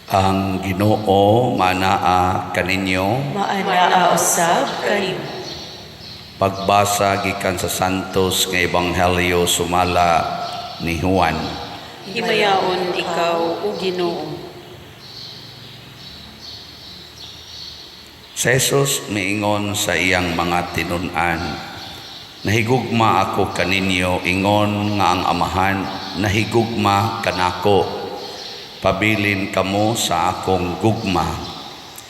Ang Ginoo manaa kaninyo. Maanaa usab kayo. Pagbasa gikan sa Santos nga Ebanghelyo sumala ni Juan. Himayaon ikaw o Ginoo. Si Jesus miingon sa iyang mga tinun-an, nahigugma ako kaninyo, ingon nga ang Amahan, nahigugma kanako. Pabilin kamo sa akong gugma.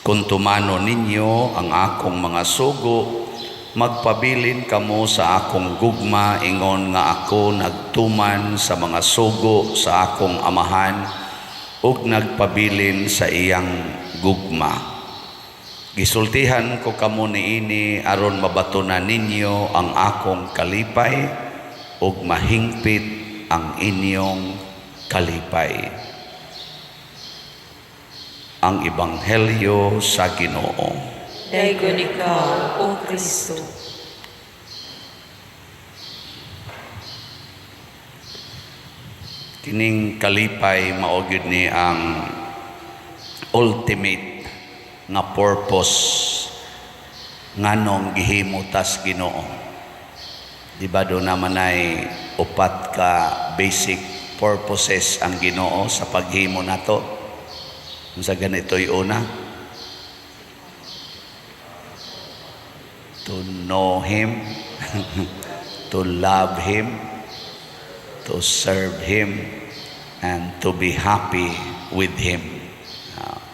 Kung tumano ninyo ang akong mga sugo, magpabilin kamo sa akong gugma, ingon nga ako nagtuman sa mga sugo sa akong Amahan, ug nagpabilin sa iyang gugma. Gisultihan ko kamo niini aron mabatunan ninyo ang akong kalipay ug mahingpit ang inyong kalipay. Ang Ebanghelyo sa Ginoo. Daygon ikaw o Kristo. Kining kalipay mao gyud ni ang ultimate nga purpose nganong gihimo tas Ginoo. Di ba do naman ay upat ka basic purposes ang Ginoo sa paghimo nato? Sa ganito'y una, to know Him, to love Him, to serve Him, and to be happy with Him.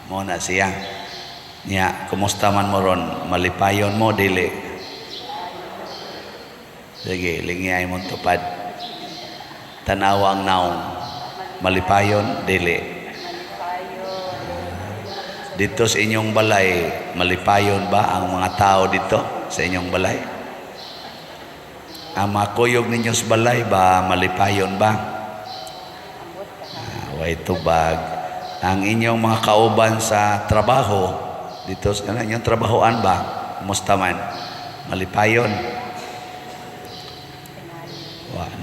Muna siya. Nya, kumusta man mo ron? Malipayon mo, dili. Sige, lingiyay mong tupad. Tanawa ang naong. Malipayon, dili. Dito sa inyong balay, malipayon ba ang mga tao dito sa inyong balay? Ang mga kuyog ninyo sa balay ba, malipayon ba? Way tubag. Ang inyong mga kauban sa trabaho, dito sa inyong trabahoan ba? Kumusta man? Malipayon?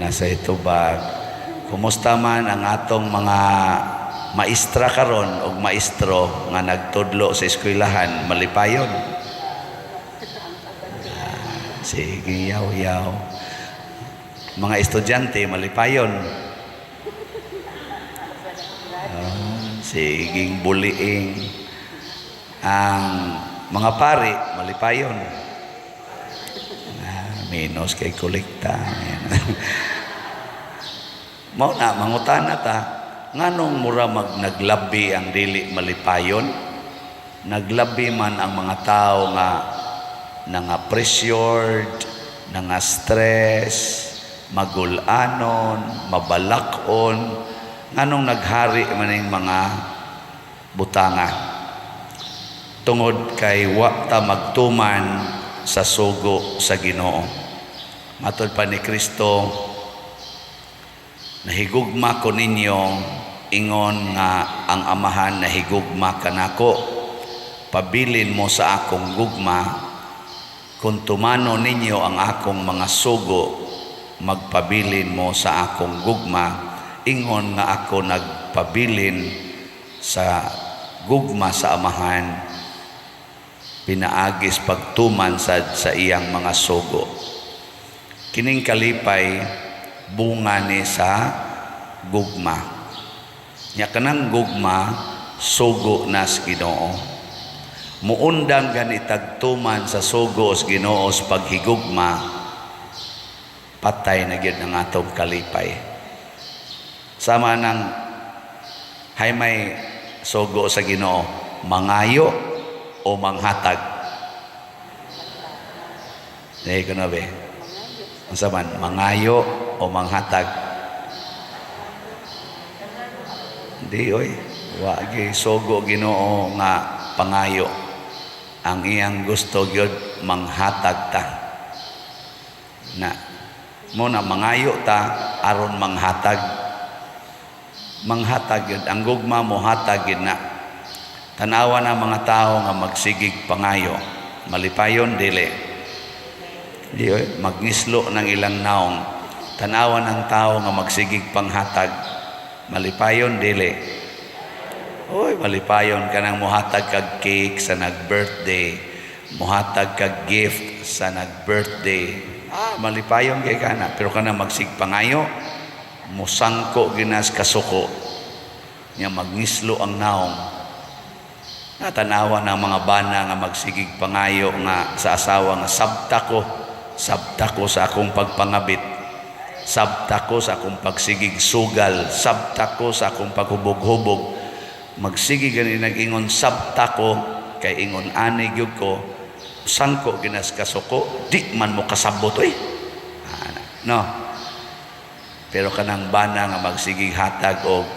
Nasa itubag. Kumusta man ang atong mga maestra karon og maestro nga nagtudlo sa eskwelahan, malipayon? Sige, yaw-yaw. Mga estudyante, malipayon? Siging buliing. Ang mga pari, malipayon? Minus kay kolekta. Mao na, mangutana ta, nganong mura naglabi ang dili malipayon? Naglabi man ang mga tao nga pressured, stress, magulanon, mabalakon, nganong naghari man ang mga butanga tungod kay wa ta magtuman sa sugo sa Ginoo. Matod pa ni Kristo, nahigugma ko ninyo, ingon nga ang Amahan nahigugma kanako. Pabilin mo sa akong gugma. Kung tumano ninyo ang akong mga sugo, magpabilin mo sa akong gugma. Ingon nga ako nagpabilin sa gugma sa Amahan, pinaagis pagtuman sa iyang mga sugo. Kining kalipay bunga ni sa gugma. Nya kanang gugma sugo nas Ginoo. Muundang ganitag tuman sa sugo sa Ginoo sa paghigugma, patay na gyud ang atong kalipay. Sama nang hay may sugo sa Ginoo, mangayo o manghatag. Dahil ko na be. Ang saman, mangayo o manghatag? Hindi, oy. Wagi sogo Ginoo nga pangayo. Ang iyang gusto gyud manghatag ta. Na muna mangayo ta aron manghatag. Manghatag gyud ang gugma mo hatag gyud na. Tanawa na mga tao nga magsigig pangayo. Malipayon dili. Di magngislo ng ilang naong. Tanawa ng tao nga magsigig panghatag. Malipayon dili. Oy, malipayon ka nang muhatag kag cake sa nag-birthday, muhatag kag gift sa nag-birthday. Malipayon kay kana, pero kana magsigpangayo, musangko ginas kasuko, nya magngislo ang naong. Natanawa ng mga bana nga magsigig pangayo nga sa asawa nga sabta ko sa akong pagpangabit, sabta ko sa akong pagsigig sugal, sabta ko sa akong paghubog-hubog. Magsige gani nag-ingon sabta ko kay ingon ani gyud ko sangko ginas kasuko di man mo kasabot no, pero kanang bana nga magsigig hatag og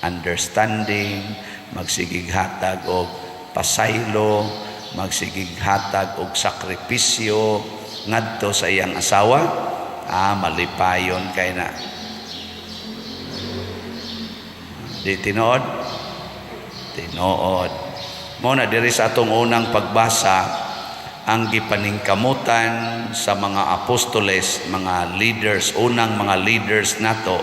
understanding, magsigig hatag og pasaylo, magsigig hatag og sakripisyo ngadto sa iyang asawa, malipayon kay na di tinuod. Muna diri sa atong unang pagbasa ang gipaningkamutan sa mga apostoles, mga leaders, unang mga leaders nato.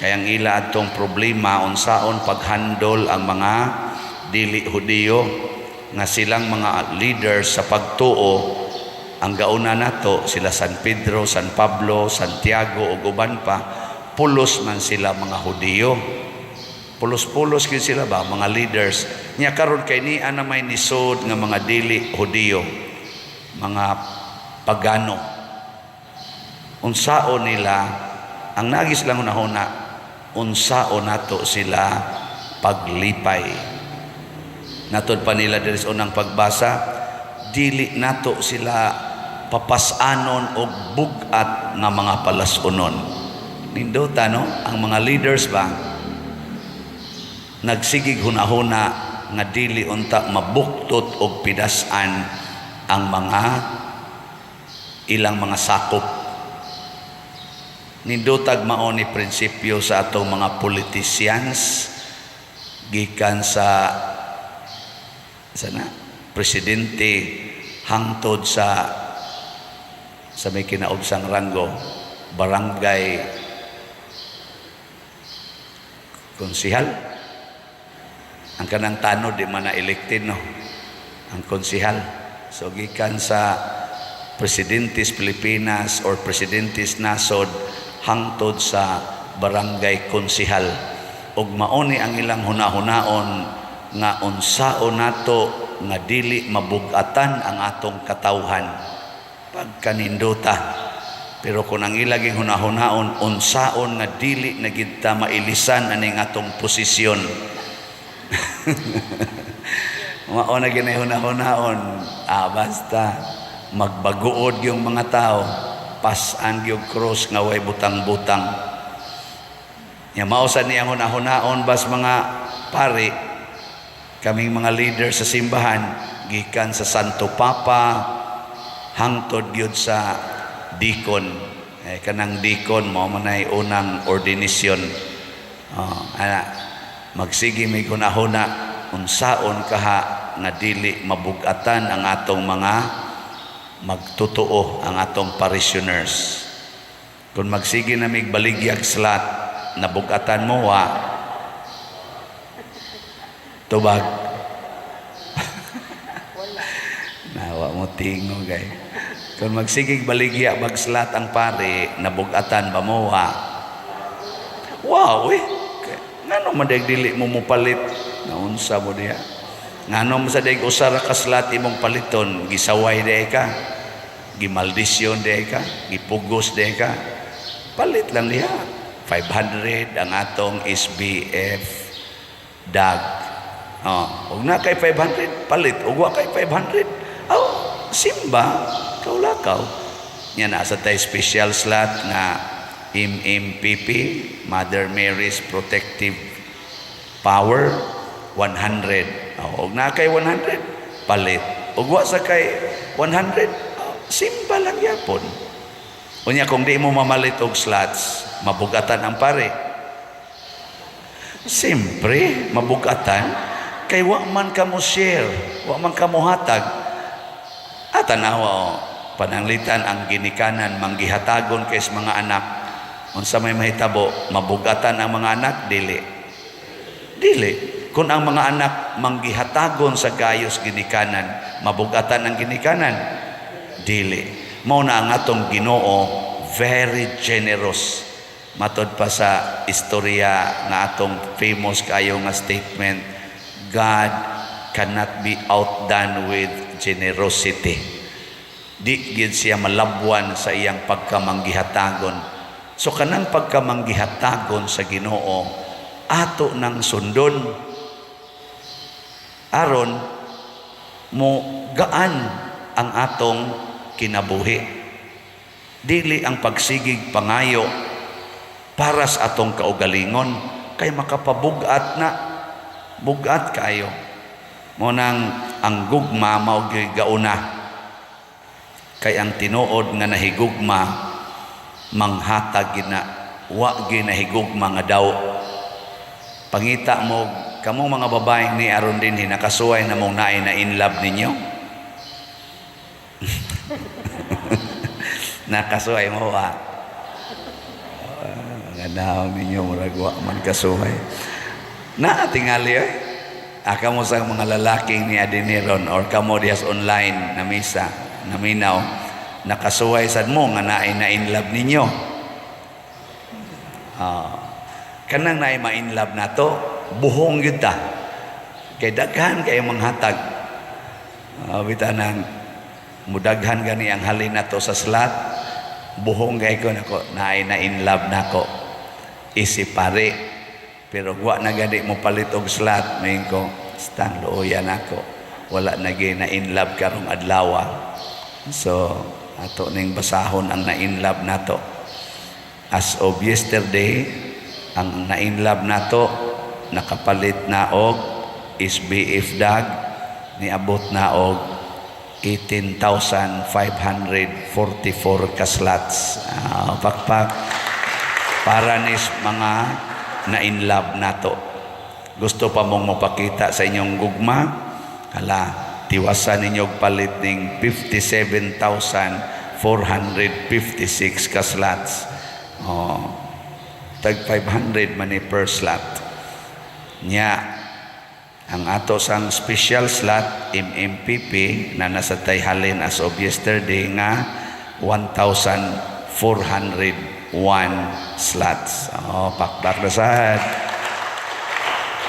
Kaya ang ila atong problema unsaon paghandol ang mga dili Hudiyo nga silang mga leaders sa pagtuo. Ang gauna nato sila San Pedro, San Pablo, Santiago ug uban pa, pulos man sila mga Hudiyo. Pulos-pulos gyud sila ba mga leaders. Nya karon kay ni ana may nisod nga mga dili Hudiyo, mga pagano. Unsaon nila ang nagis lang hunahuna, unsaon nato sila paglipay. Natod pa nila diri sa unang pagbasa, dili nato sila papasanon og bugat nga mga palasunon. Nindota no ang mga leaders ba nagsigig hunahuna nga dili unta mabuktot og pidasan ang mga ilang mga sakop. Nindotag mao ni prinsipyo sa atong mga politicians gikan sa presidente hangtod sa may kinaubsang ranggo, barangay konsihal. Ang kanang tanod di man na elected no, ang konsihal. So gikan sa Presidentes Pilipinas or Presidentes Nasod hangtod sa barangay konsihal, ug mauni ang ilang hunahunaon nga unsaon nato nga dili mabugatan ang atong katawhan pagkanindota. Pero kung ang ilaging hunahunaon unsaon nga dili na gid ta mailisan aning atong posisyon. Mao na ginay hunahon basta magbaguod yung mga tao, pasan yung cross nga way butang-butang. Nya mao sa niyang hunahunaon bas mga pari, kaming mga leader sa simbahan gikan sa Santo Papa hangtod gyud sa deacon. Kanang deacon mao man ay unang ordinasyon. Magsige may hunahuna unsaon kaha nga dili mabugatan ang atong mga magtutuo, ang atong parishioners. Kung magsige na mig baligyag slat nabugatan mo tubag nawa mo tingo gay. Kung magsigig baligya bagslat ang pare nabugatan ba mo wow ngano man dili mo mupalit naunsa mo diha, ngano mo sa daig usara kaslat imong paliton, gisaway diha ka, gimaldisyon diha ka, gipugos diha ka, palit lang diha 500 ang atong SBF dag. Ug na kay 500 palit, ug wa kay 500 simba kaulakaw nya na sa tay special slot nga MMPP, Mother Mary's Protective Power 100. Og na kay 100 palit. Og wa sa kay 100 simba lang yapon. Unya kung di mo mamalit og slots, mabugatan ang pare. Siyempre, mabugatan kay wa man ka mo share, wa man ka mo hatag. At tanawa pananglitan ang ginikanan manggihatagon kay mga anak. Unsa may mahitabo, mabugatan ang mga anak dili. Dili. Kung ang mga anak manggihatagon sa gayos ginikanan, mabugatan ang ginikanan. Dili. Mao na ang atong Ginoo, very generous. Matod pa sa istorya nga atong famous kayo nga statement, God cannot be outdone with generosity. Di gid siya malabwan sa iyang pagkamanggihatagon. So kanang pagkamanggihatagon sa Ginoo, ato ng sundon aron mo gaan ang atong kinabuhi. Dili ang pagsigig pangayo para sa atong kaugalingon kay makapabugat na bugat kayo. Mo nang ang gugma mao gyud gauna, kay ang tinuod nga nahigugma manghatag gina, wa gyud nahigugma nga daw. Pangita mo kamong mga babae ni aron din nakasuway na mong naay na in love ninyo. Nakasuway mo wa. Ganaw ninyo murag wa man kasuway. Na tingali oy. Kamo sa mga lalaking ni Adiniron or kamo dias online na misa, naminaw, nakasuway sad mo nga naay na in love ninyo. Kanang naay ma-in love nato, buhong gyud ta. Kay daghan kay manghatag. Bitanang mudaghan gani ang halin nato sa slot, buhong gay ko nako naay na in love nako. Isipare. Pero wa na gani mo palit og slot, mayin ko stang looyan ako. Wala na gay na in love karong adlaw. So ato ning basahon ang na in love nato. As of yesterday, ang na in love nato nakapalit na og SBF dag niabot na og 18,544 ka slots. Pakpak para nis mga na in love nato. Gusto pa mong mapakita sa inyong gugma? Hala, tiwasan ninyo palit ning 57,456 ka slots. Tag 500 man per slot. Nya, ang ato sang special slot MMPP na nasa tayhalin as of yesterday nga 1,401 slots. Pakpak na sad.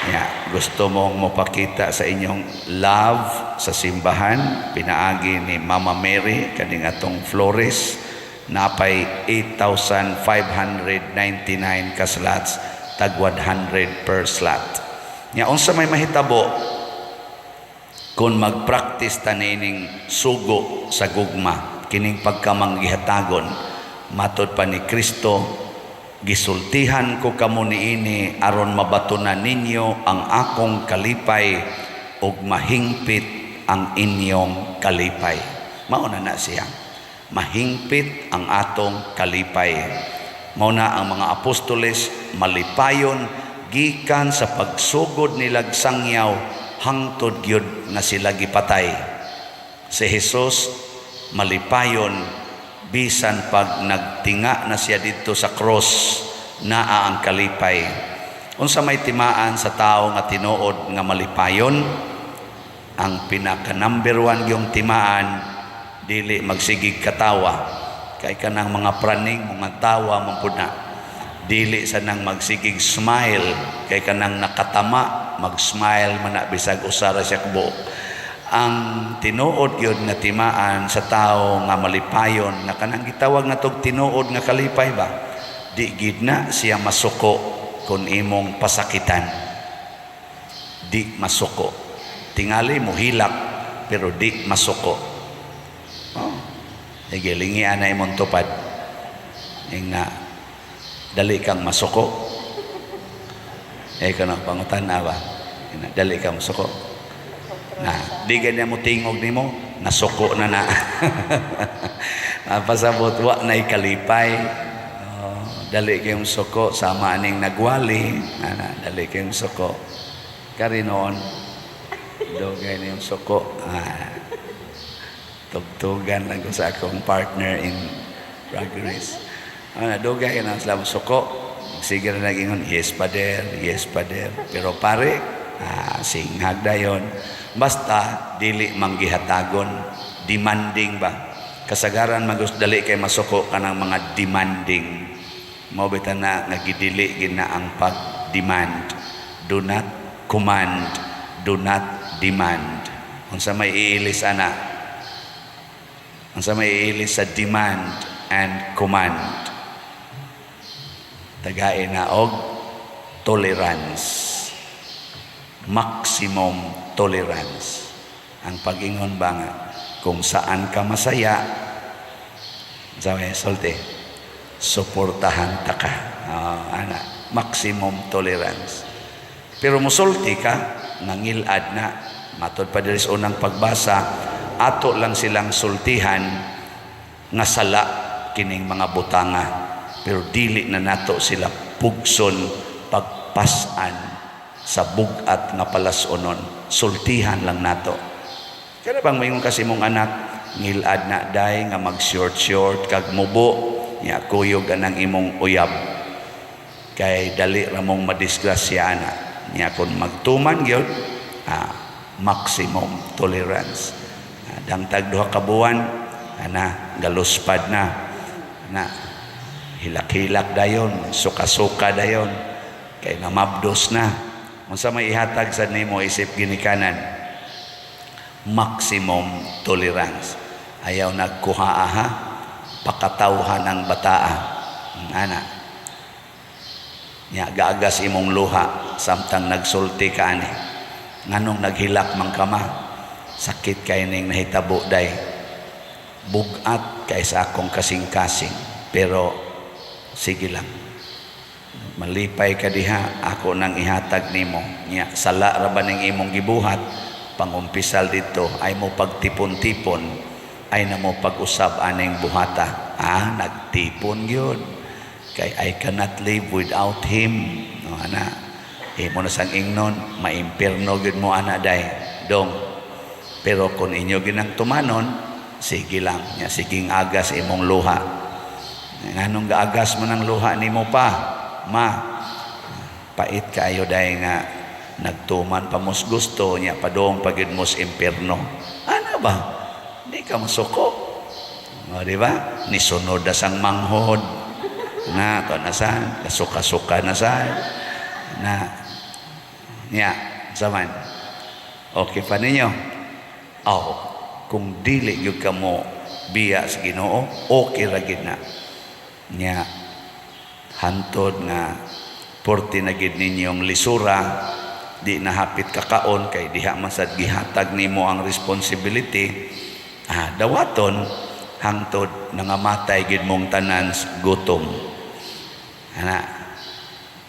Nya, gusto mong mapakita sa inyong love sa simbahan, pinaagi ni Mama Mary kaning atong Flores, napay 8,599 ka slots, tag 100 per slot. Nya unsa may mahitabo kung magpractice ta nining sugo sa gugma, kining pagkamanggihatagon, matod pa ni Kristo, gisultihan ko kamo niini aron mabatunan ninyo ang akong kalipay ug mahingpit ang inyong kalipay. Mao na siya. Mahingpit ang atong kalipay. Mao na ang mga apostoles malipayon gikan sa pagsugod nilag sangyaw hangtod gyud nga sila gipatay. Si Jesus malipayon bisan pag nagtinga na siya dito sa cross, naa ang kalipay. Unsa may timaan sa tao nga tinuod nga malipayon, ang pinaka number 1 yung timaan, dili magsigig katawa. Kay kanang mga praning mga tawa man na. Dili sa nang magsigig smile, kay kanang nakatama mag-smile man na bisag usara siya kubo. Ang tinuod yun nga timaan sa tao nga malipayon, na kanang gitawag na tog tinuod nga kalipay ba, di gid na siya masuko kung imong pasakitan. Di masuko. Tingali mo hilak pero di masuko. Gilingi ana imong tupad nga dali kang masuko. Kana pangutan-a ba, dali kang masuko. Di ganyan mo tingog nimo, nasuko na na. Pasabot wa na ikalipay. Dali kayong suko, sama aning nagwali. Dali kayong suko. Karinon, dugay na yung suko. Tugtugan lang ko sa akong partner in progress. Dugay na sila suko. sige na nagingon, yes pader. Pero pare, singhag dayon. Basta dili manggihatagon, demanding ba? Kasagaran dali kay masuko ka ng mga demanding. Mao bitan na nagidili gina ang pag-demand. Do not command, do not demand. Unsa may iilis ana? Unsa may iilis sa demand and command? Tagay na og tolerance. Maximum tolerance. Ang pag-ingon ba nga, kung saan ka masaya, sabi, solte, suportahan ta ka. Maximum tolerance. Pero musulti ka, nangilad na, matod pa diri sa unang pagbasa, ato lang silang sultihan, nga sala kining mga butanga. Pero dili na nato sila pugson, pagpasan, sa bugat nga palasonon. Sultihan lang nato. Kaya bang mayroon kasi mong anak, ngilad na day nga mag-short kag mubo, niya kuyog anang imong uyab. Kay dali ramong madisgrasya na. Niya kung magtuman yun, maximum tolerance. Dangtag duha ka buwan, galuspad na. Hilak-hilak dayon, suka-suka dayon. Kay namabdos na. Unsa may ihatag sa nimo isip ginikanan? Maximum tolerance. Ayaw nagkuha pakatawhan ang bataa. Nya gaagas imong luha samtang nagsulti ka ani. Nganong naghilak man ka ma? Sakit kay ning nahitabo day. Bugat kay sa akong kasing-kasing. Pero sige lang. Malipay ka diha, ako nang ihatag nimo. Nya sala ra ba ning imong gibuhat? Pangumpisal dito ay mo pagtipon-tipon, ay na mo pag-usab aning buhata. Nagtipon gyud. Kay I cannot live without him. No ana. Mo na sang ingnon, maimpierno gyud mo ana day. Dong. Pero kung inyo ginang tumanon, sige lang. Nya siging agas imong luha. Nganong gaagas mo ng luha nimo pa? Pait kayo dahil nga nagtuman pa mos gusto niya padong pagid mos impierno. Ano ba? Di ka masuko. O, di ba? Nisunod na sang manghod. To nasan? Kasuka-suka nasan? Niya, saman. Okay pa ninyo? Kung dili yung ka mo biya sa Ginoo, okay ragid na. Niya, hantod nga porti na gid ninyong lisura, di nahapit kakaon kay diha masad gihatag nimo ang responsibility. Dawaton hangtod nangamatay gid mong tanan gutom.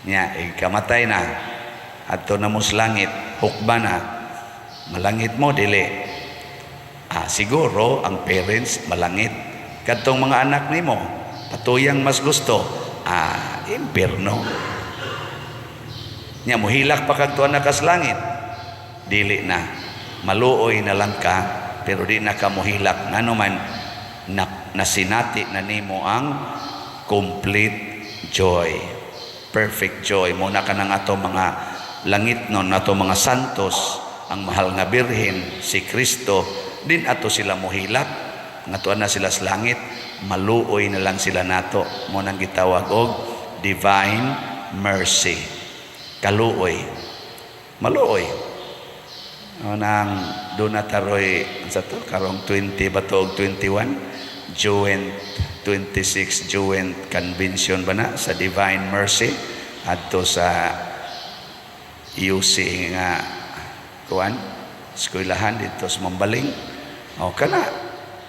Nya kamatay na adto na mo sa langit, hukba na. Malangit mo dili. Siguro ang parents malangit. Kadtong mga anak nimo patuyang mas gusto impierno. Nya muhilak pa kag tuan na kas langit. Dili na. Maluoy na lang ka pero di na ka muhilak ngano man nasinati na nimo ang complete joy. Perfect joy. Muna ka ng ato mga langit non, ato mga santos, ang mahal nga birhen, si Kristo, din ato sila muhilak. Ngatuan na sila sa langit, maluoy na lang sila nato. Munang gitawag og divine mercy. Kaluoy. Maluoy. Nang donataroy sa to karong 20 batog 21 joint 26 joint convention ba na sa divine mercy adto sa UC nga kuan eskwelahan dito sa Mambaling. Kana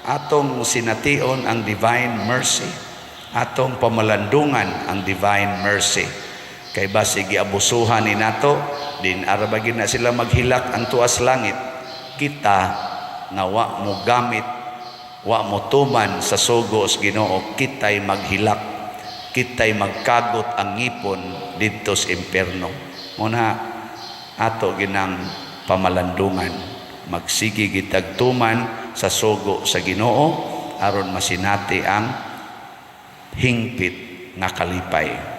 atong sination ang divine mercy, atong pamalandungan ang divine mercy. Kay basig giabusuhan ni nato din arabagin na sila maghilak ang tuas langit, kita nga wa mo gamit, wa mo tuman sa sugos Ginoo, kitay maghilak, kitay magkagot ang ngipon didto sa impierno. Muna ato ginang pamalandungan, magsigi gitagtuman sa sugo sa Ginoo aron masinati ang hingpit nga kalipay.